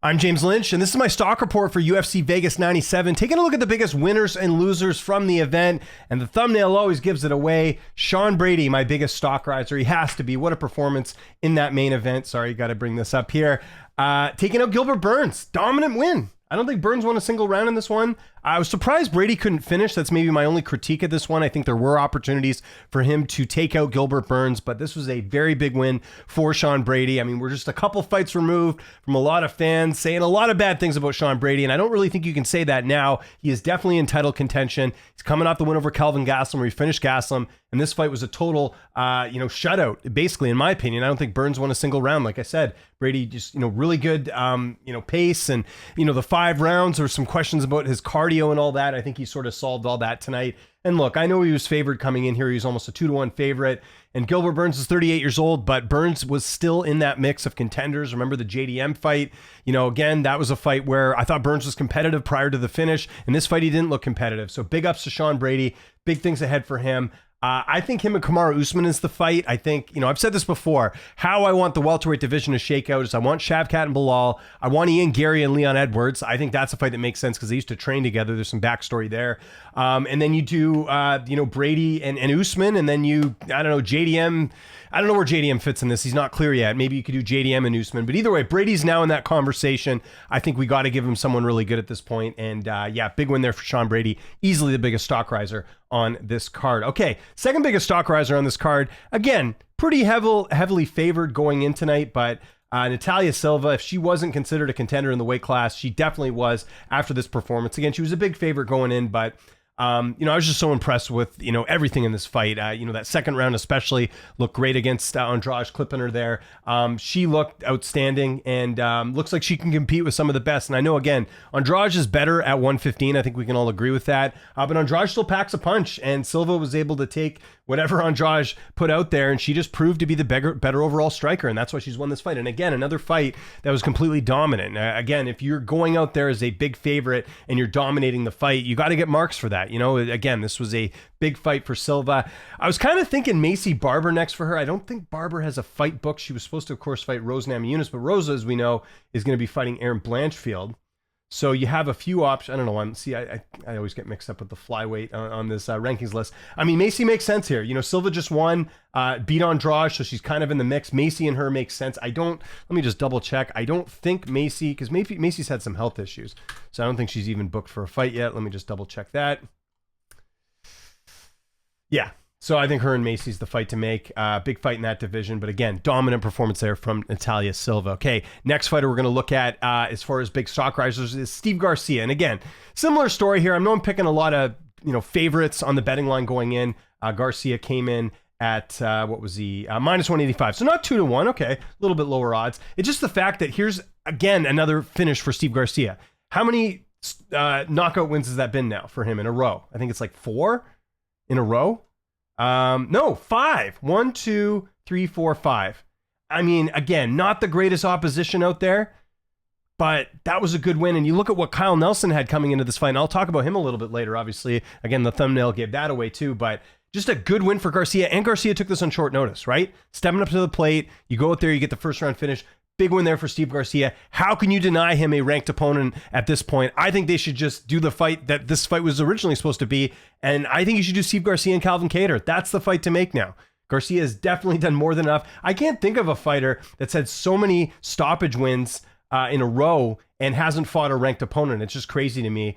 I'm James Lynch, and this is my stock report for UFC Vegas 97, taking a look at the biggest winners and losers from the event, and the thumbnail always gives it away. Shawn Brady, my biggest stock riser. He has to be. What a performance in that main event. Sorry, got to bring this up here. Taking out Gilbert Burns. Dominant win. I don't think Burns won a single round in this one. I was surprised Brady couldn't finish. That's maybe my only critique of this one. I think there were opportunities for him to take out Gilbert Burns, but this was a very big win for Shawn Brady. I mean, we're just a couple fights removed from a lot of fans saying a lot of bad things about Shawn Brady, and I don't really think you can say that now. He is definitely in title contention. He's coming off the win over Kelvin Gastelum, where he finished Gastelum, and this fight was a total, shutout, basically, in my opinion. I don't think Burns won a single round. Like I said, Brady just, really good, pace, and, the 5 rounds. There were some questions about his cardio and all that. I think he sort of solved all that tonight. And look, I know he was favored coming in here. He was almost a 2-1 favorite. And Gilbert Burns is 38 years old, but Burns was still in that mix of contenders. Remember the JDM fight? Again, that was a fight where I thought Burns was competitive prior to the finish. In this fight, he didn't look competitive. So big ups to Shawn Brady. Big things ahead for him. I think him and Kamaru Usman is the fight. I think, I've said this before, how I want the welterweight division to shake out is I want Shavkat and Bilal. I want Ian Gary and Leon Edwards. I think that's a fight that makes sense because they used to train together. There's some backstory there. And then you do, Brady and Usman, and then JDM. I don't know where JDM fits in this. He's not clear yet. Maybe you could do JDM and Usman. But either way, Brady's now in that conversation. I think we got to give him someone really good at this point. And big win there for Shawn Brady. Easily the biggest stock riser on this card. Okay, second biggest stock riser on this card. Again, pretty heavily favored going in tonight, but Natalya Silva, if she wasn't considered a contender in the weight class, she definitely was after this performance. Again, she was a big favorite going in, but I was just so impressed with, everything in this fight. That second round especially looked great against Andrade, clipping her there. She looked outstanding and looks like she can compete with some of the best. And I know, again, Andrade is better at 115. I think we can all agree with that. But Andrade still packs a punch, and Silva was able to take whatever Andrade put out there, and she just proved to be the better overall striker, and that's why she's won this fight. And again, another fight that was completely dominant. Again, if you're going out there as a big favorite and you're dominating the fight, you got to get marks for that. Again, this was a big fight for Silva. I was kind of thinking Macy Barber next for her. I don't think Barber has a fight booked. She was supposed to, of course, fight Rose Namajunas, but Rosa, as we know, is going to be fighting Erin Blanchfield. So you have a few options. I don't know. I always get mixed up with the flyweight on this rankings list. I mean, Macy makes sense here. Silva just won, beat Andrade, so she's kind of in the mix. Macy and her makes sense. Let me just double check. I don't think Macy, because Macy's had some health issues, so I don't think she's even booked for a fight yet. Let me just double check that. Yeah. So I think her and Macy's the fight to make. Big fight in that division. But again, dominant performance there from Natalya Silva. Okay, next fighter we're going to look at as far as big stock risers is Steve Garcia. And again, similar story here. I know I'm picking a lot of favorites on the betting line going in. Garcia came in at, what was he? Minus 185. So not 2-1. Okay, a little bit lower odds. It's just the fact that here's, again, another finish for Steve Garcia. How many knockout wins has that been now for him in a row? I think it's like 4 in a row. No, 5. 1, 2, 3, 4, 5. I mean, again, not the greatest opposition out there, but that was a good win. And you look at what Kyle Nelson had coming into this fight, and I'll talk about him a little bit later, obviously. Again, the thumbnail gave that away too, but just a good win for Garcia. And Garcia took this on short notice, right? Stepping up to the plate, you go out there, you get the first round finish. Big win there for Steve Garcia. How can you deny him a ranked opponent at this point? I think they should just do the fight that this fight was originally supposed to be. And I think you should do Steve Garcia and Calvin Kattar. That's the fight to make now. Garcia has definitely done more than enough. I can't think of a fighter that's had so many stoppage wins in a row and hasn't fought a ranked opponent. It's just crazy to me.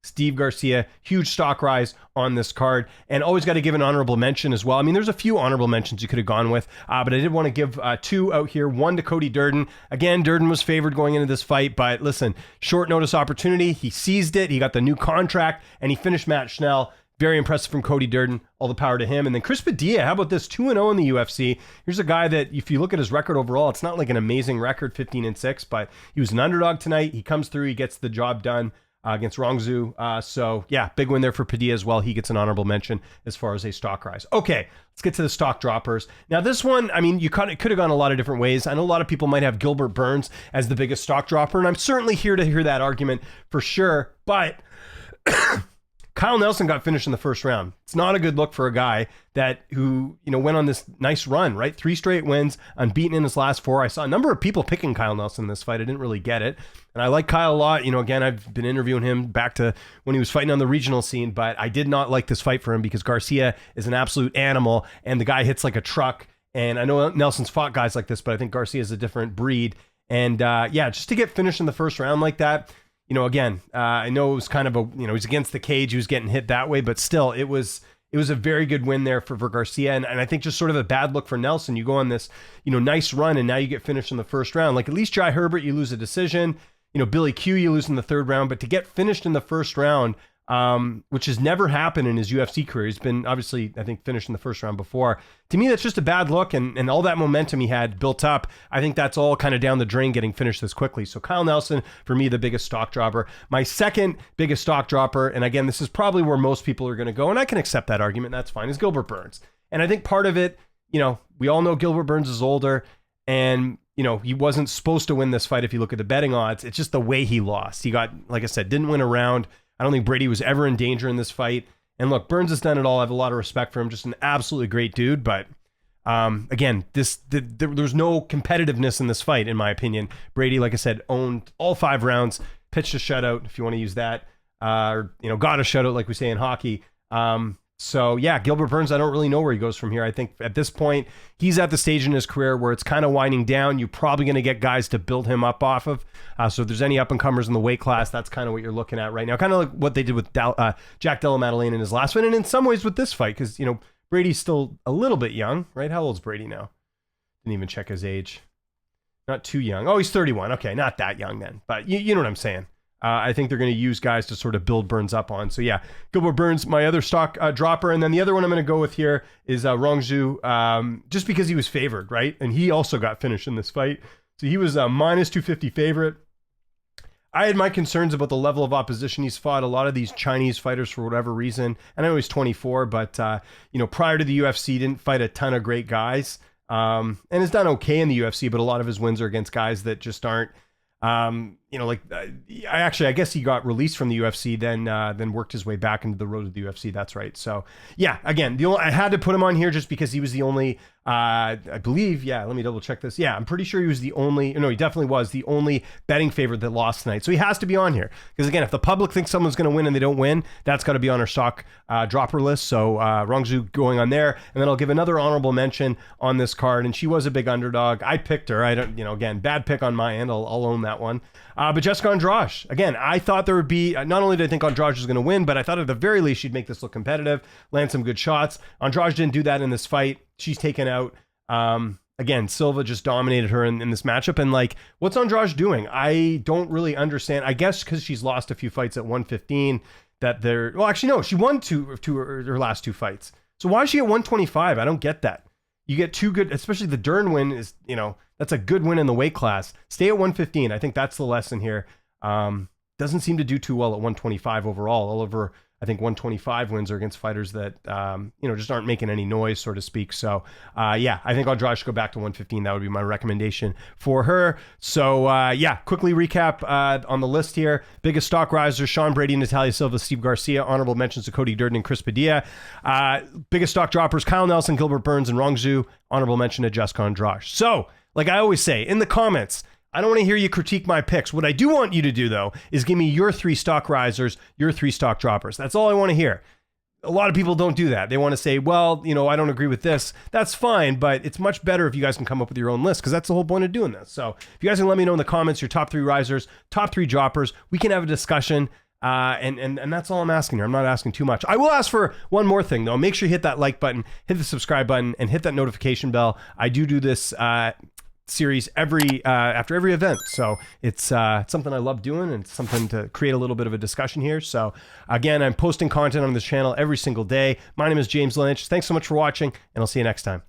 Steve Garcia, huge stock rise on this card, and always got to give an honorable mention as well. I mean, there's a few honorable mentions you could have gone with, but I did want to give 2 out here. 1 to Cody Durden. Again, Durden was favored going into this fight, but listen, short notice opportunity. He seized it. He got the new contract, and he finished Matt Schnell. Very impressive from Cody Durden. All the power to him. And then Chris Padilla, how about this? 2-0 in the UFC. Here's a guy that, if you look at his record overall, it's not like an amazing record, 15-6, but he was an underdog tonight. He comes through. He gets the job done against Rongzhu. Big win there for Padilla as well. He gets an honorable mention as far as a stock rise. Okay, let's get to the stock droppers. Now this one, I mean, it could have gone a lot of different ways. I know a lot of people might have Gilbert Burns as the biggest stock dropper, and I'm certainly here to hear that argument for sure. But Kyle Nelson got finished in the first round. It's not a good look for a guy who went on this nice run, right? 3 straight wins, unbeaten in his last 4. I saw a number of people picking Kyle Nelson in this fight. I didn't really get it. And I like Kyle a lot. Again, I've been interviewing him back to when he was fighting on the regional scene, but I did not like this fight for him because Garcia is an absolute animal and the guy hits like a truck. And I know Nelson's fought guys like this, but I think Garcia is a different breed. And just to get finished in the first round like that, again, I know it was kind of he's against the cage, he was getting hit that way, but still, it was a very good win there for Garcia. And I think just sort of a bad look for Nelson. You go on this, nice run, and now you get finished in the first round. Like at least Jai Herbert, you lose a decision. Billy Q, you lose in the third round, but to get finished in the first round, which has never happened in his UFC career. He's been obviously, I think, finished in the first round before. To me, that's just a bad look, and all that momentum he had built up, I think that's all kind of down the drain getting finished this quickly. So Kyle Nelson, for me, the biggest stock dropper. My second biggest stock dropper, and again, this is probably where most people are going to go, and I can accept that argument, that's fine, is Gilbert Burns. And I think part of it, we all know Gilbert Burns is older, and he wasn't supposed to win this fight if you look at the betting odds. It's just the way he lost. He got, like I said, didn't win a round. I don't think Brady was ever in danger in this fight. And look, Burns has done it all. I have a lot of respect for him. Just an absolutely great dude. But again, there was no competitiveness in this fight, in my opinion. Brady, like I said, owned all 5 rounds, pitched a shutout, if you want to use that, got a shutout, like we say in hockey. So yeah, Gilbert Burns, I don't really know where he goes from here. I think at this point, he's at the stage in his career where it's kind of winding down. You're probably going to get guys to build him up off of. So if there's any up-and-comers in the weight class, that's kind of what you're looking at right now. Kind of like what they did with Jack Della Maddalena in his last one, and in some ways with this fight, because, Brady's still a little bit young, right? How old's Brady now? Didn't even check his age. Not too young. Oh, he's 31. Okay, not that young then. But you know what I'm saying. I think they're going to use guys to sort of build Burns up on. So yeah, Gilbert Burns, my other stock dropper. And then the other one I'm going to go with here is Rongzhu, just because he was favored, right? And he also got finished in this fight. So he was a minus 250 favorite. I had my concerns about the level of opposition he's fought. A lot of these Chinese fighters, for whatever reason, and I know he's 24, but prior to the UFC, didn't fight a ton of great guys, and has done okay in the UFC. But a lot of his wins are against guys that just aren't. I guess he got released from the UFC, then worked his way back into the road to the UFC. That's right. So yeah, again, I had to put him on here just because he was the only, I believe, yeah, let me double check this. Yeah, I'm pretty sure he was the only, no, he definitely was the only betting favorite that lost tonight. So he has to be on here because again, if the public thinks someone's going to win and they don't win, that's got to be on our stock dropper list. So Rongzhu going on there, and then I'll give another honorable mention on this card. And she was a big underdog. I picked her. I don't, again, bad pick on my end. I'll own that one. But Jessica Andrade, again, I thought there would be, not only did I think Andrade was going to win, but I thought at the very least she'd make this look competitive, land some good shots. Andrade didn't do that in this fight. She's taken out. Again, Silva just dominated her in this matchup. And like, what's Andrade doing? I don't really understand. I guess because she's lost a few fights at 115 she won her last 2 fights. So why is she at 125? I don't get that. You get 2 good, especially the Dern win is, that's a good win in the weight class. Stay at 115. I think that's the lesson here. Doesn't seem to do too well at 125 overall. All over, I think 125 wins are against fighters that, just aren't making any noise, so to speak. So, I think Andrade should go back to 115. That would be my recommendation for her. So, quickly recap on the list here. Biggest stock risers, Shawn Brady, Natalya Silva, Steve Garcia. Honorable mentions to Cody Durden and Chris Padilla. Biggest stock droppers, Kyle Nelson, Gilbert Burns, and Rongzhu. Honorable mention to Jessica Andrade. So, like I always say, in the comments, I don't want to hear you critique my picks. What I do want you to do, though, is give me your 3 stock risers, your 3 stock droppers. That's all I want to hear. A lot of people don't do that. They want to say, well, I don't agree with this. That's fine, but it's much better if you guys can come up with your own list, because that's the whole point of doing this. So if you guys can let me know in the comments your top 3 risers, top 3 droppers, we can have a discussion. And that's all I'm asking here. I'm not asking too much. I will ask for one more thing, though. Make sure you hit that like button, hit the subscribe button, and hit that notification bell. I do this series after every event, so it's something I love doing, and it's something to create a little bit of a discussion here. So again, I'm posting content on this channel every single day. My name is James Lynch. Thanks so much for watching, and I'll see you next time.